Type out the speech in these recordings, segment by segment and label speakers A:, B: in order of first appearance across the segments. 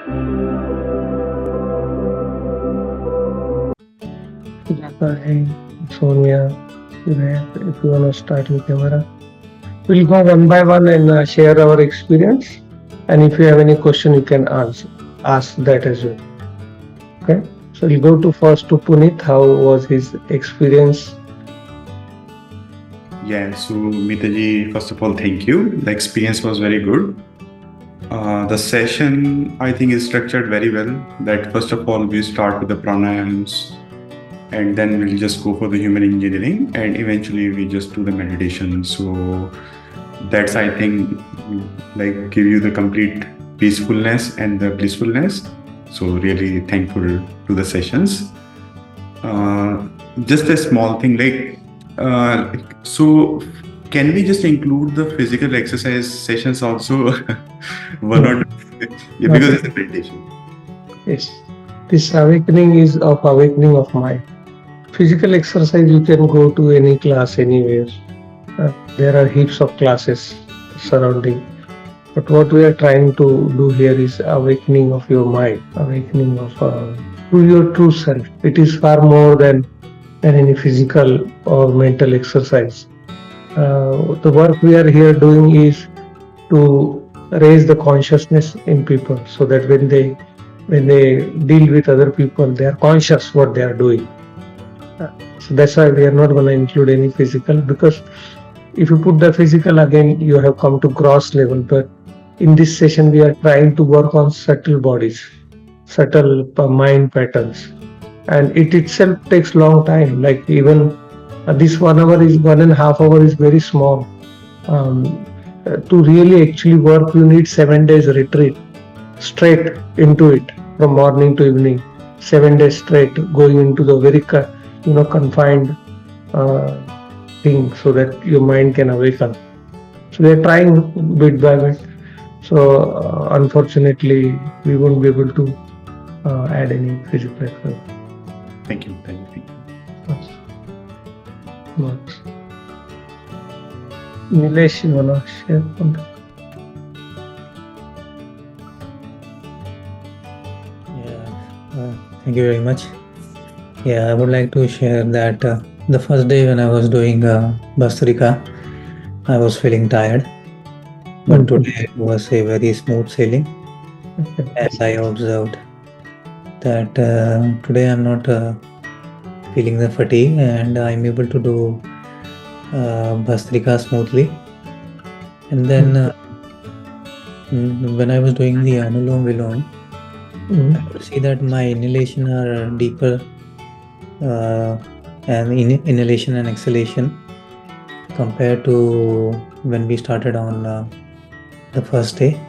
A: Hi, Sonia, if you want to start your camera, we'll go one by one and share our experience. And if you have any question, you can ask that as well. Okay. So we'll go to first to Puneet. How was his experience?
B: Yeah, so Mitaji, first of all, thank you. The experience was very good. The session, I think, is structured very well. That first of all, we start with the pranayams, and then we'll just go for the human engineering, and eventually we just do the meditation. So that's, I think, like give you the complete peacefulness and the blissfulness. So really thankful to the sessions. Just a small thing, so can we just include the physical exercise sessions also? One or two? Yeah, because it's a meditation.
A: Yes. This awakening is of awakening of mind. Physical exercise, you can go to any class anywhere. There are heaps of classes surrounding. But what we are trying to do here is awakening of your mind, awakening of to your true self. It is far more than any physical or mental exercise. The work we are here doing is to raise the consciousness in people, so that when they deal with other people, they are conscious what they are doing. So that's why we are not going to include any physical, because if you put the physical again, you have come to gross level. But in this session, we are trying to work on subtle bodies, subtle mind patterns, and it itself takes long time. Like even this 1 hour is 1.5 hour is very small. To really actually work, you need 7 days retreat straight into it from morning to evening. 7 days straight going into the very confined uh, thing, so that your mind can awaken. So we are trying bit by bit. So unfortunately, we won't be able to add any physical exercise.
B: Thank you. Thank you.
A: Much. Nilesh, you wanna share something?
C: Thank you very much. Yeah, I would like to share that the first day when I was doing Bastarika, I was feeling tired. But today it was a very smooth sailing, and I observed that today I'm not feeling the fatigue, and I'm able to do Bastarika smoothly. And then when I was doing the Anulom Vilom, I could see that my inhalation are deeper, and inhalation and exhalation compared to when we started on the first day.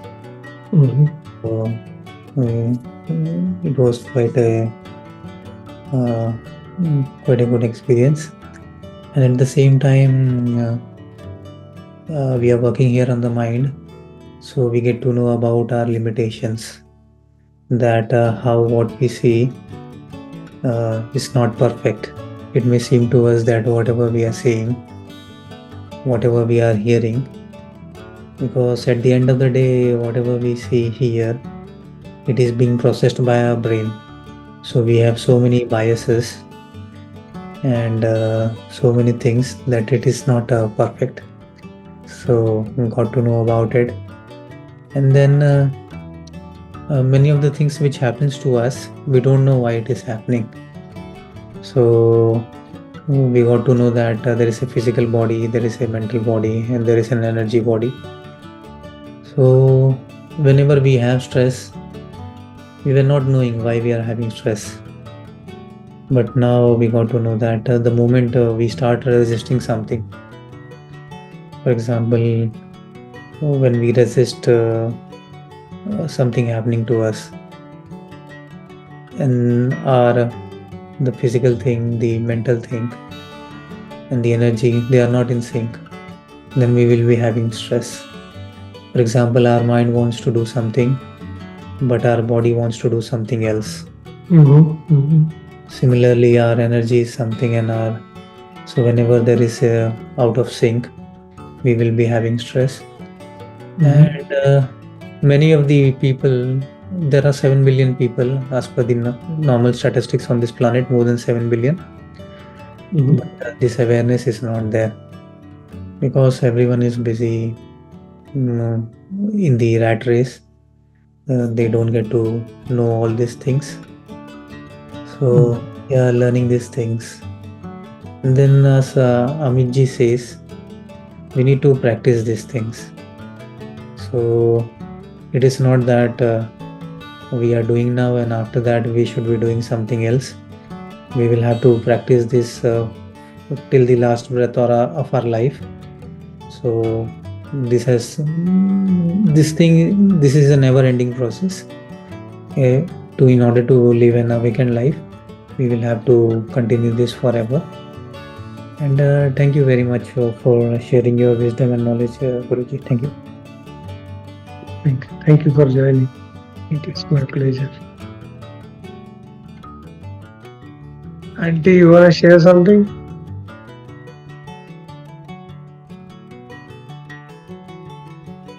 C: So it was quite a good experience, and at the same time we are working here on the mind, so we get to know about our limitations, that how what we see is not perfect. It may seem to us that whatever we are seeing, whatever we are hearing, because at the end of the day, whatever we see here, it is being processed by our brain. So we have so many biases and so many things that it is not perfect. So we got to know about it, and then many of the things which happens to us, we don't know why it is happening. So we got to know that there is a physical body, there is a mental body, and there is an energy body. So whenever we have stress, we were not knowing why we are having stress. But now we got to know that the moment we start resisting something, for example, when we resist something happening to us, and the physical thing, the mental thing, and the energy, they are not in sync, then we will be having stress. For example, our mind wants to do something, but our body wants to do something else. Similarly, our energy is something, so whenever there is a out of sync, we will be having stress. And many of the people there are 7 billion people as per the normal statistics on this planet, more than 7 billion. But
A: Mhm.
C: this awareness is not there because everyone is busy, in the rat race. They don't get to know all these things.
A: Mhm.
C: So, yeah, learning these things. And then, as Amit ji says, we need to practice these things. So, it is not that we are doing now and after that we should be doing something else. We will have to practice this till the last breath of our life. So, this is a never ending process. In order to live an awakened life, we will have to continue this forever. And thank you very much for sharing your wisdom and knowledge, Guruji. Thank you.
A: Thank you for joining. It is my pleasure. Auntie, you wanna share something?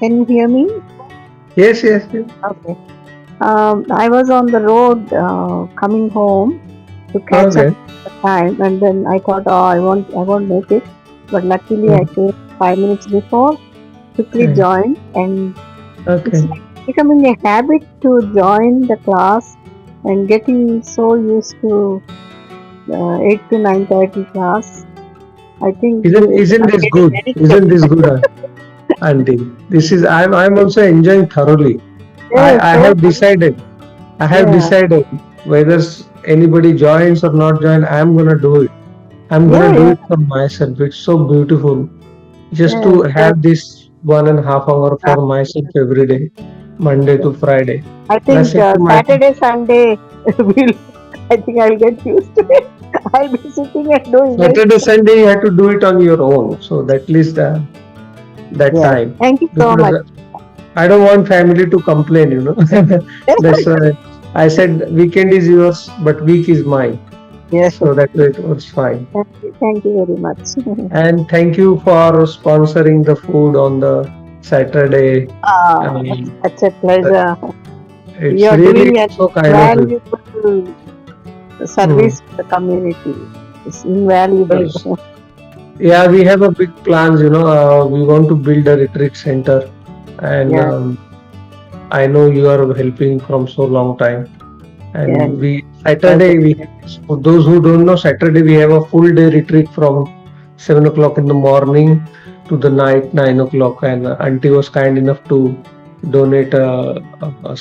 D: Can you hear me?
A: Yes, yes, yes.
D: Okay. I was on the road coming home to catch up
A: Okay.
D: the time, and then I thought, oh, I won't make it. But luckily, I
A: Mm.
D: came 5 minutes before, quickly
A: Okay.
D: joined, and it's
A: Okay.
D: like becoming a habit to join the class and getting so used to 8 to 9:30 class. I think
A: Isn't
D: I'm
A: this
D: getting
A: good?
D: addicted.
A: Isn't this good, Auntie? This is I'm also enjoying thoroughly.
D: Yes,
A: I
D: so
A: have decided. I have
D: yeah,
A: decided whether anybody joins or not join. I'm gonna do it. I'm
D: yeah,
A: gonna do
D: yeah,
A: it for myself. It's so beautiful just to
D: yes, yes.
A: have this 1.5 hour for myself every day, Monday to Friday.
D: I
A: And I
D: think
A: said to myself,
D: Saturday, Sunday, will. I think I'll get used to it. I'll be sitting and doing it.
A: Saturday, Sunday, you have to do it on your own. So at least that
D: Yes.
A: time,
D: Thank you so
A: because
D: much.
A: I don't want family to complain. That's why I said weekend is yours, but week is mine.
D: Yes.
A: So that way it was fine.
D: Thank you very much.
A: And thank you for sponsoring the food on the Saturday.
D: It's
A: Um,
D: such a
A: that-
D: pleasure.
A: it's
D: You're
A: really
D: doing an
A: so kind of you.
D: invaluable
A: Hmm.
D: service to the community. It's invaluable.
A: Yes. Yeah, we have a big plans. We want to build a retreat center, and
D: Yes,
A: I know you are helping from so long time.
D: yes.
A: And we
D: Pleasure.
A: Saturday we for those who don't know, Saturday we have a full day retreat from 7 o'clock in the morning to the night 9 o'clock. And Auntie was kind enough to donate a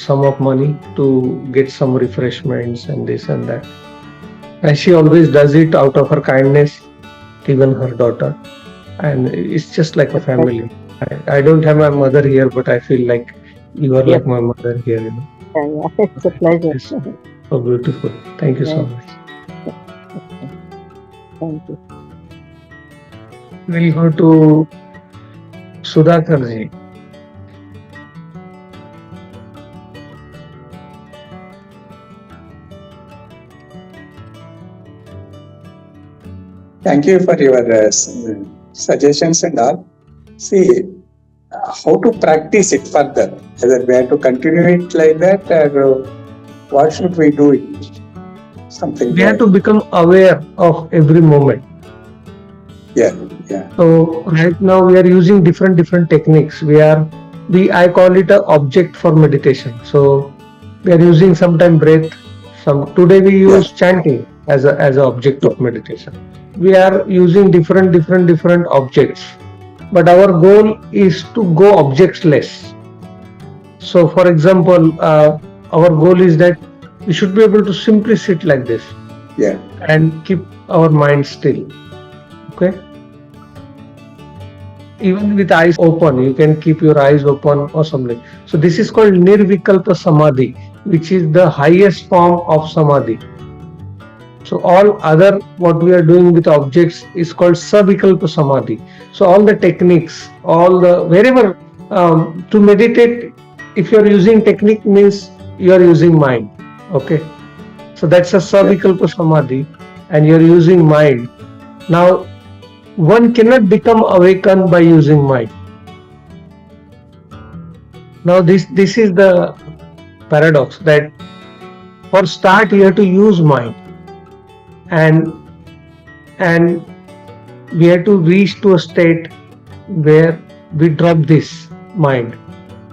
A: sum of money to get some refreshments and this and that. And she always does it out of her kindness, even her daughter. And it's just like a
D: It's a pleasure.
A: family. I don't have my mother here, but I feel like you are
D: Yes,
A: like my mother here.
D: yeah, yeah. It's a pleasure.
A: It's so beautiful. Thank you so
D: Yes,
A: much.
D: thank you.
A: We'll go to Sudhakar ji.
E: Thank you for your suggestions and all. See, how to practice it further? Whether we have to continue it like that, or what should we do it? Something
A: We have
E: like
A: to become aware of every moment.
E: yeah, yeah,
A: So right now we are using different techniques. We I call it a object for meditation. So we are using sometime breath. Some today we
E: yeah,
A: use chanting as a object
E: yeah,
A: of meditation. We are using different objects, but our goal is to go objectless. So, for example, our goal is that we should be able to simply sit like this
E: yeah,
A: and keep our mind still. Okay, even with eyes open, you can keep your eyes open or something. So, this is called nirvikalpa samadhi, which is the highest form of samadhi. So, all other what we are doing with objects is called savikalpa samadhi. So, all the techniques, all the wherever to meditate, if you are using technique, means you are using mind. Okay, so that's a
E: yeah,
A: savikalpa samadhi, and you are using mind. Now, one cannot become awakened by using mind. Now, this is the paradox that for start you have to use mind, and and we have to reach to a state where we drop this mind,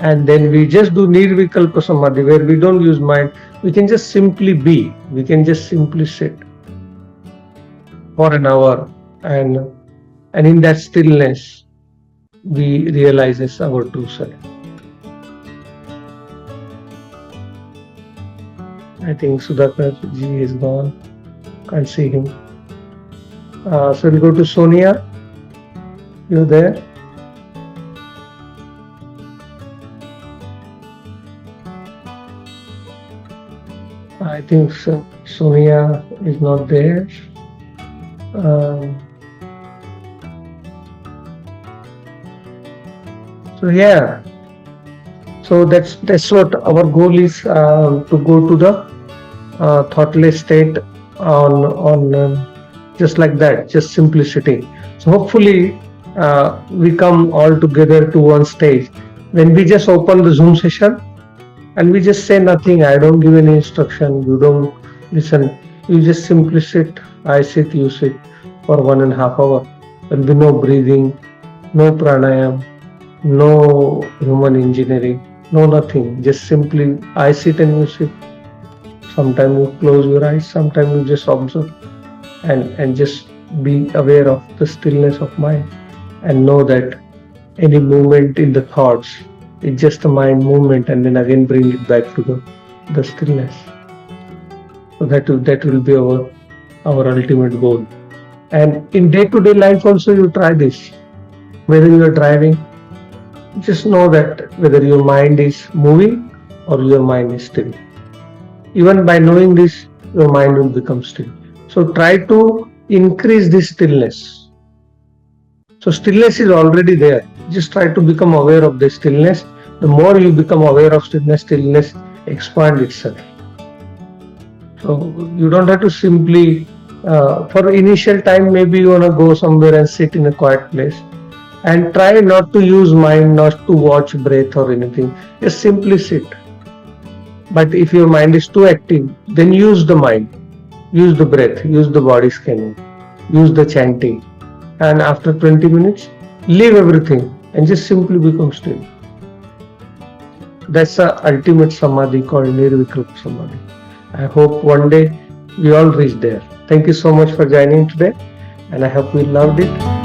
A: and then we just do nirvikalpa samadhi where we don't use mind. We can just simply be, we can just simply sit for an hour, and in that stillness we realizes our true self. I think Sudhakar ji is gone, can't see him. So we'll go to Sonia. You there? I think Sonia is not there. Um, so yeah, so that's what our goal is, to go to the thoughtless state on just like that, just simply sitting. So hopefully we come all together to one stage when we just open the Zoom session and we just say nothing. I don't give any instruction, you don't listen, you just simply sit. I sit, you sit for 1.5 hours. There'll be no breathing, no pranayam, no human engineering, no nothing. Just simply I sit and you sit. Sometimes you close your eyes, sometimes you just observe, and just be aware of the stillness of mind, and know that any movement in the thoughts is just a mind movement, and then again bring it back to the stillness. So that will be our ultimate goal. And in day-to-day life also you try this. Whether you are driving, just know that whether your mind is moving or your mind is still. Even by knowing this, your mind will become still. So try to increase this stillness. So stillness is already there. Just try to become aware of the stillness. The more you become aware of stillness expand itself. So you don't have to simply, for initial time, maybe you want to go somewhere and sit in a quiet place. And try not to use mind, not to watch breath or anything. Just simply sit. But if your mind is too active, then use the mind, use the breath, use the body scanning, use the chanting. And after 20 minutes, leave everything and just simply become still. That's the ultimate samadhi called nirvikalpa samadhi. I hope one day we all reach there. Thank you so much for joining today, and I hope we loved it.